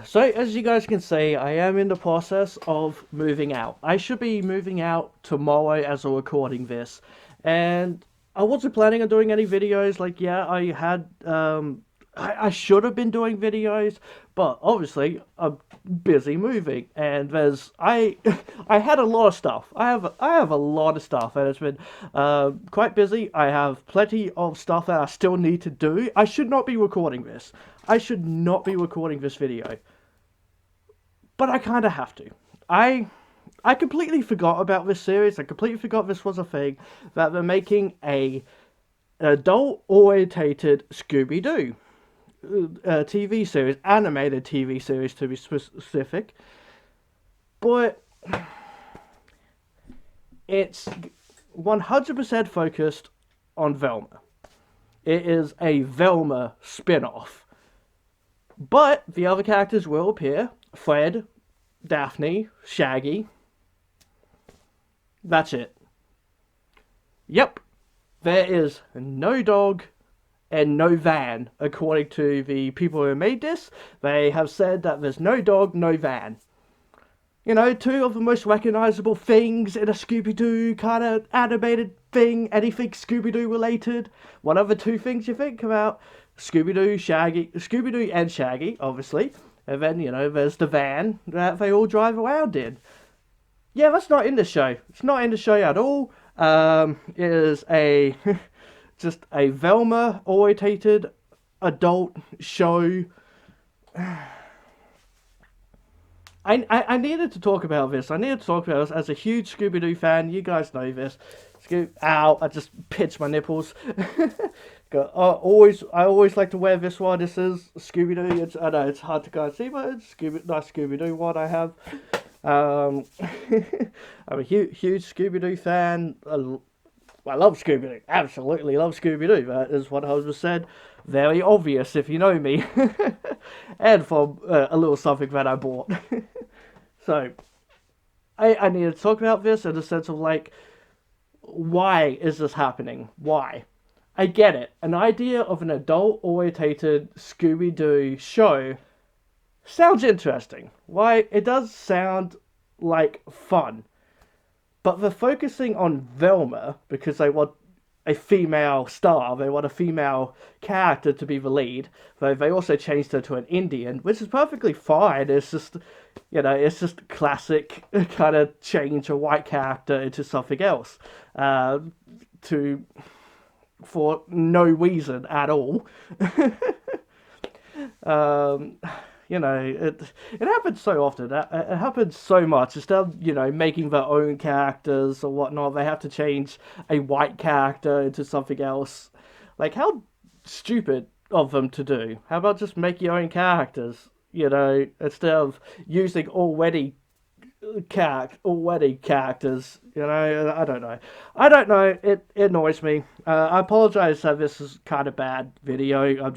So, as you guys can see, I am in the process of moving out. I should be moving out tomorrow as I'm recording this. And I wasn't planning on doing any videos. Like, yeah, I should have been doing videos, but obviously I'm busy moving. And I had a lot of stuff. I have a lot of stuff, and it's been quite busy. I have plenty of stuff that I still need to do. I should not be recording this. I should not be recording this video, but I kind of have to. I I completely forgot about this series. I completely forgot this was a thing, that they're making an adult orientated Scooby-Doo TV series, animated TV series to be specific. But it's 100% focused on Velma. It is a Velma spin-off. But the other characters will appear. Fred, Daphne, Shaggy. That's it. Yep. There is no dog and no van, according to the people who made this. They have said that there's no dog, no van. You know, two of the most recognizable things in a Scooby-Doo kind of animated thing, anything Scooby-Doo related. What other two things you think about? Scooby-Doo and Shaggy, obviously. And then, you know, there's the van that they all drive around in. Yeah, that's not in the show. It's not in the show at all. It is a just a Velma orientated adult show. I needed to talk about this. I needed to talk about this as a huge Scooby-Doo fan. You guys know this. Ow! I just pinched my nipples. I always like to wear this one. This is Scooby-Doo. I know it's hard to guys see, but it's nice Scooby-Doo one I have. I'm a huge Scooby-Doo fan. I love Scooby-Doo. Absolutely love Scooby-Doo. That is what I was said. Very obvious if you know me. And from a little something that I bought. So, I need to talk about this in the sense of like, why is this happening? Why? I get it. An idea of an adult-orientated Scooby-Doo show sounds interesting. Why? It does sound like fun. But they're focusing on Velma because they want a female star. They want a female character to be the lead. Though they also changed her to an Indian, which is perfectly fine. It's just, you know, it's just classic kind of change a white character into something else. To for no reason at all. um, you know, it happens so often. It happens so much. Instead of, you know, making their own characters or whatnot, they have to change a white character into something else. Like, how stupid of them to do. How about just make your own characters? You know, instead of using already characters. You know, I don't know. It annoys me. I apologize that this is kind of bad video.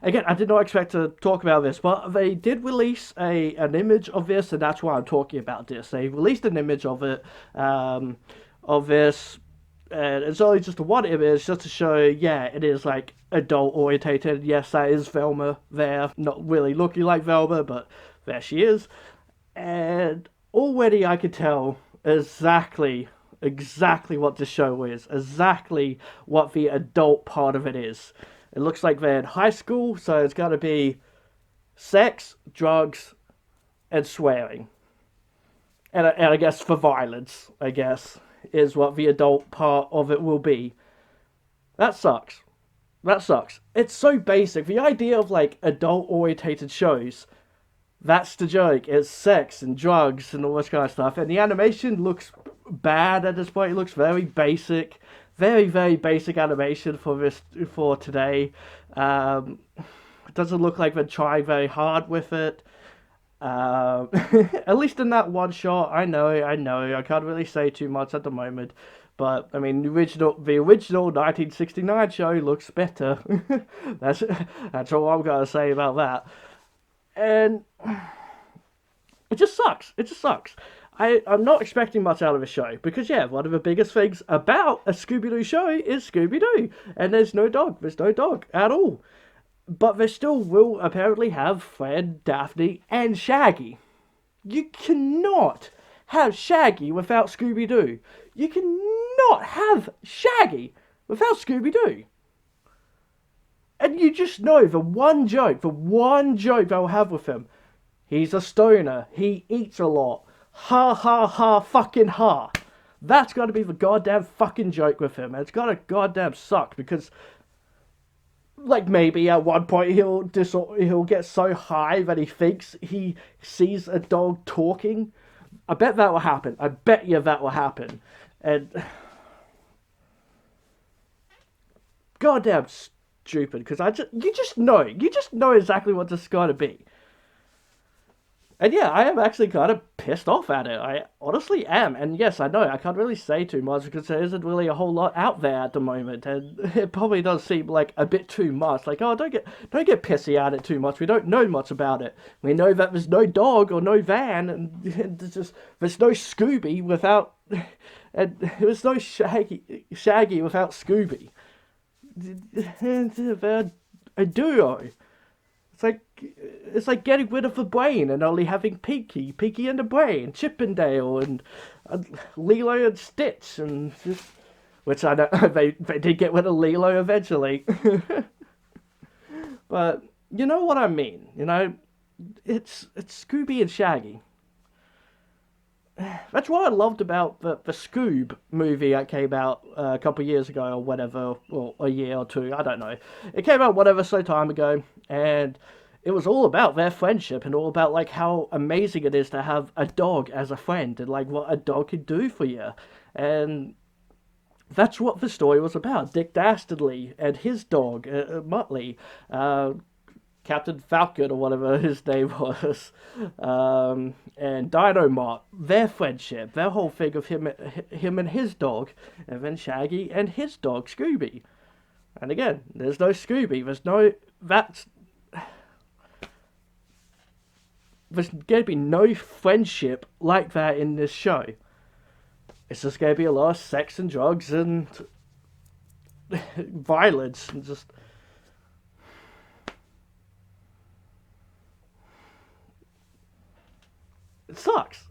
I did not expect to talk about this, but they did release an image of this, and that's why I'm talking about this. They released an image of it, of this, and it's only just a one image, just to show, yeah, it is like adult orientated. Yes, that is Velma there, not really looking like Velma, but there she is, and already I could tell exactly what the show is, exactly what the adult part of it is. It looks like they're in high school, so it's got to be sex, drugs, and swearing. And I guess for violence, I guess, is what the adult part of it will be. That sucks. That sucks. It's so basic. The idea of like adult orientated shows, that's the joke. It's sex and drugs and all this kind of stuff. And the animation looks bad at this point. It looks very basic. Very, very basic animation for today. It doesn't look like they're trying very hard with it. At least in that one shot, I know. I can't really say too much at the moment. But I mean, the original 1969 show looks better. that's all I'm gonna say about that. And it just sucks. It just sucks. I'm not expecting much out of a show because, yeah, one of the biggest things about a Scooby-Doo show is Scooby-Doo. And there's no dog. There's no dog at all. But they still will apparently have Fred, Daphne, and Shaggy. You cannot have Shaggy without Scooby-Doo. You cannot have Shaggy without Scooby-Doo. And you just know the one joke they'll have with him. He's a stoner. He eats a lot. Ha ha ha fucking ha. That's got to be the goddamn fucking joke with him. And it's got to goddamn suck because, like, maybe at one point he'll get so high that he thinks he sees a dog talking. I bet that will happen. I bet you that will happen. And goddamn stupid because you just know exactly what this is going to be. And yeah, I am actually kind of pissed off at it. I honestly am. And yes, I know I can't really say too much because there isn't really a whole lot out there at the moment. And it probably does seem like a bit too much. Like, oh, don't get pissy at it too much. We don't know much about it. We know that there's no dog or no van, and there's no Scooby without, and there's no Shaggy without Scooby. They're a duo. It's like getting rid of the brain and only having Pinky and the Brain, Chippendale and Lilo and Stitch, and just, which I know they did get rid of Lilo eventually. But you know what I mean, you know, it's Scooby and Shaggy. That's what I loved about the Scoob movie that came out a couple of years ago or whatever, or a year or two, I don't know. It came out whatever so time ago, and it was all about their friendship and all about like how amazing it is to have a dog as a friend and like what a dog can do for you. And that's what the story was about. Dick Dastardly and his dog, Muttley, Captain Falcon or whatever his name was, and Dynamite, their friendship, their whole thing of him and his dog, and then Shaggy and his dog Scooby. And again, there's no Scooby. There's going to be no friendship like that in this show. It's just going to be a lot of sex and drugs and violence and just. It sucks.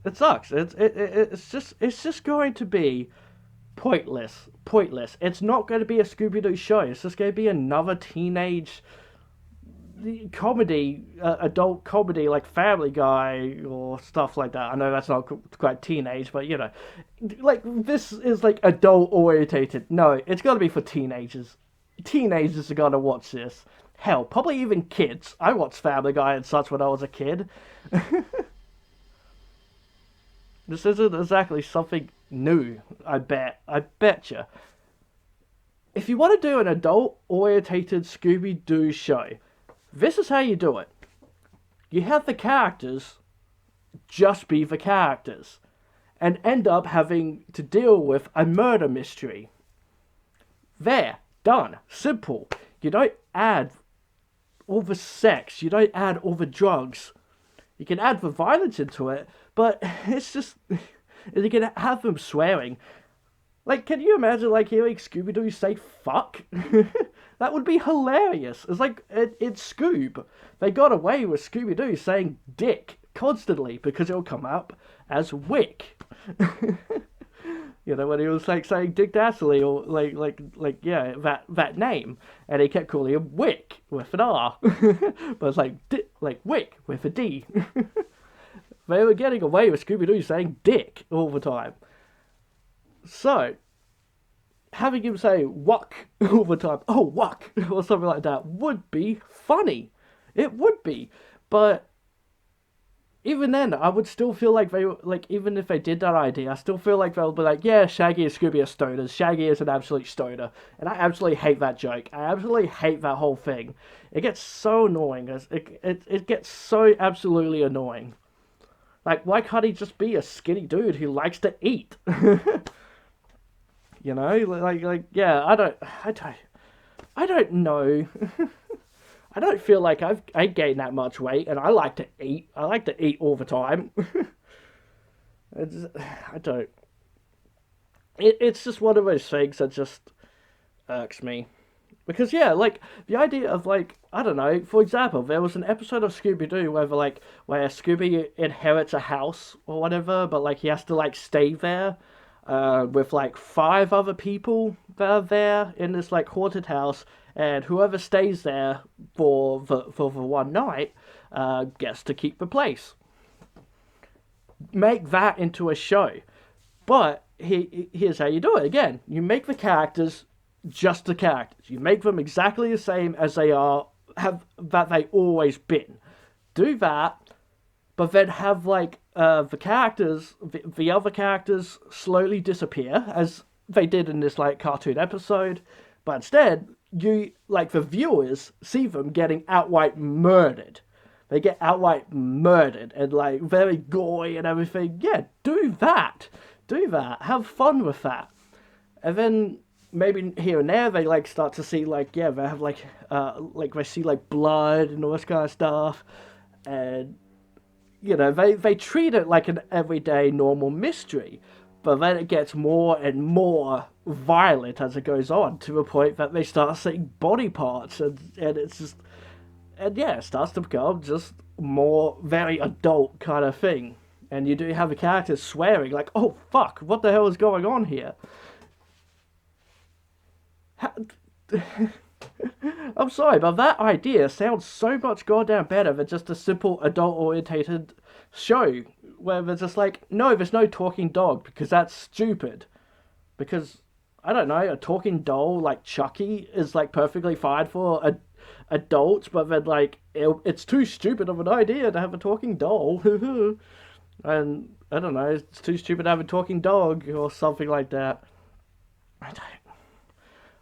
It's just going to be pointless. It's not going to be a Scooby-Doo show. It's just going to be another teenage comedy, adult comedy like Family Guy or stuff like that. I know that's not quite teenage, but you know, like this is like adult orientated. No, it's got to be for teenagers. Teenagers are gonna watch this. Hell, probably even kids. I watched Family Guy and such when I was a kid. This isn't exactly something new, I bet you. If you want to do an adult-orientated Scooby-Doo show, this is how you do it. You have the characters just be the characters, and end up having to deal with a murder mystery. There, done, simple. You don't add all the sex, you don't add all the drugs. You can add the violence into it, but it's just, you can have them swearing. Like, can you imagine, like, hearing Scooby-Doo say fuck? That would be hilarious. It's like, it's Scoob. They got away with Scooby-Doo saying dick constantly because it'll come up as wick. You know, when he was, like, saying Dick Dastardly or, yeah, that name. And he kept calling him Wick with an R. But it's like Wick with a D. They were getting away with Scooby-Doo saying dick all the time. So, having him say wuck all the time, oh wuck, or something like that, would be funny. It would be. But even then, I would still feel like even if they did that idea, I still feel like they'll be like, yeah, Shaggy and Scooby are stoners. Shaggy is an absolute stoner. And I absolutely hate that joke. I absolutely hate that whole thing. It gets so annoying. It gets so absolutely annoying. Like, why can't he just be a skinny dude who likes to eat? You know, yeah, I don't know. I don't feel like I gained that much weight, and I like to eat. I like to eat all the time. I don't. It's just one of those things that just irks me. Because yeah, like the idea of like I don't know, for example, there was an episode of Scooby-Doo where Scooby inherits a house or whatever, but like he has to like stay there, with like five other people that are there in this like haunted house, and whoever stays there for the one night, gets to keep the place. Make that into a show, but here's how you do it. Again, you make the characters just the characters. You make them exactly the same as they are, have that they always been. Do that, but then have like the other characters slowly disappear as they did in this like cartoon episode, but instead you like the viewers see them getting outright murdered. They get outright murdered and like very gory and everything. Yeah, do that. Do that. Have fun with that. And then maybe here and there they like start to see like yeah they have like they see like blood and all this kind of stuff, and you know they treat it like an everyday normal mystery, but then it gets more and more violent as it goes on to the point that they start seeing body parts, and it's just and yeah, it starts to become just more very adult kind of thing. And you do have the characters swearing like, "Oh fuck, what the hell is going on here?" I'm sorry, but that idea sounds so much goddamn better than just a simple adult-orientated show where they're just like, no, there's no talking dog because that's stupid. Because I don't know, a talking doll like Chucky is like perfectly fine for adults, but then like it's too stupid of an idea to have a talking doll. And I don't know, it's too stupid to have a talking dog or something like that. I don't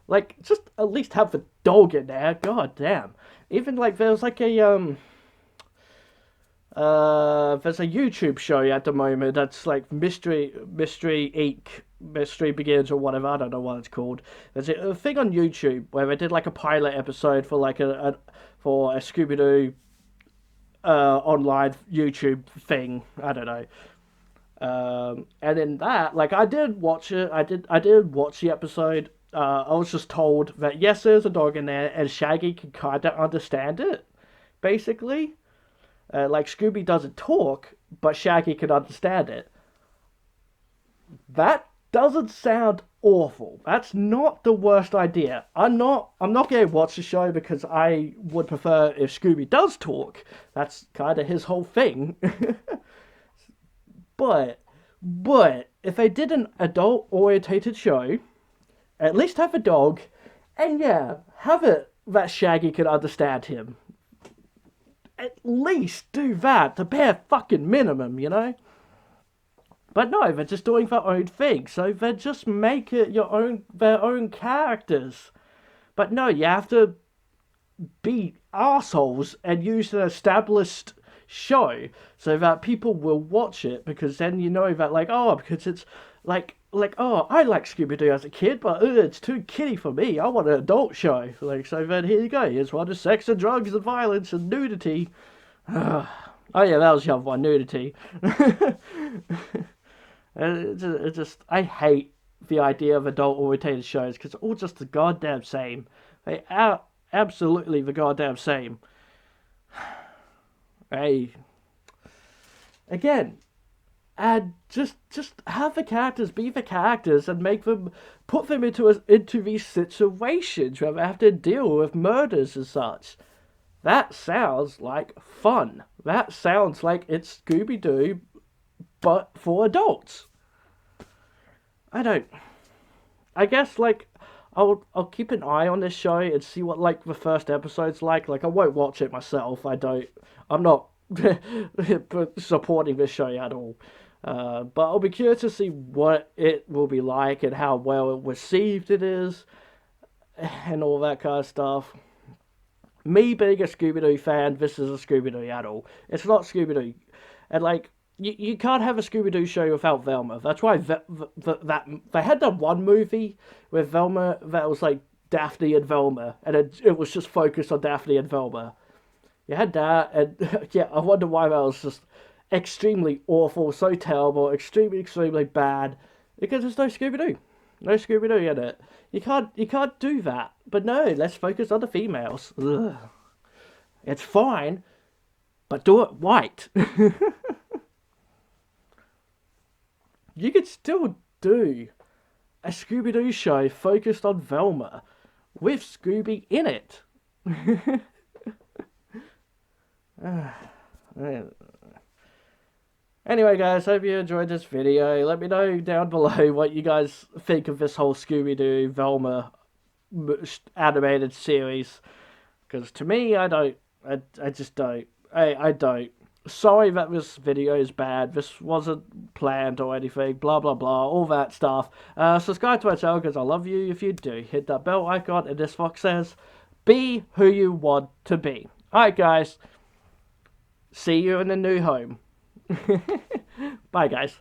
like just at least have the dog in there. God damn. Even like there's like there's a YouTube show at the moment that's like Mystery Inc. Mystery Begins or whatever. I don't know what it's called. There's a thing on YouTube where they did like a pilot episode for like for a Scooby-Doo online YouTube thing. I don't know. And in that, like I did watch it. I did watch the episode. I was just told that yes, there's a dog in there, and Shaggy can kind of understand it, basically. Like Scooby doesn't talk, but Shaggy can understand it. That doesn't sound awful. That's not the worst idea. I'm not going to watch the show because I would prefer if Scooby does talk. That's kind of his whole thing. but if they did an adult-orientated show, at least have a dog, and yeah, have it that Shaggy can understand him. At least do that, the bare fucking minimum, you know? But no, they're just doing their own thing, so they just make it their own characters. But no, you have to be assholes and use an established show so that people will watch it, because then you know that like, oh, because it's like oh, I like Scooby-Doo as a kid, but it's too kiddie for me. I want an adult show. Like, so then here you go. Here's one of sex and drugs and violence and nudity. Oh yeah, that was the other one, nudity. It just, I hate the idea of adult-oriented shows because it's all just the goddamn same. They are absolutely the goddamn same. Hey, again, and just have the characters be the characters and put them into these situations where they have to deal with murders and such. That sounds like fun. That sounds like it's Scooby-Doo, but for adults. I guess like I'll keep an eye on this show and see what like the first episode's like. Like I won't watch it myself. I'm not supporting this show at all. But I'll be curious to see what it will be like and how well received it is and all that kind of stuff. Me being a Scooby-Doo fan, this is a Scooby-Doo at all. It's not Scooby-Doo. And like, you can't have a Scooby-Doo show without Velma. That's why that they had that one movie with Velma that was like Daphne and Velma, and it was just focused on Daphne and Velma. You had that, and yeah, I wonder why that was just extremely awful, so terrible, extremely bad, because there's no Scooby-Doo. No Scooby-Doo in it. You can't do that. But no, let's focus on the females. Ugh. It's fine, but do it white. You could still do a Scooby-Doo show focused on Velma with Scooby in it. Anyway, guys, hope you enjoyed this video. Let me know down below what you guys think of this whole Scooby-Doo Velma animated series. Because to me, I don't. I just don't. I don't. Sorry that this video is bad. This wasn't planned or anything. Blah, blah, blah. All that stuff. Subscribe to my channel because I love you if you do. Hit that bell icon, and this fox says, be who you want to be. Alright, guys. See you in the new home. Bye, guys.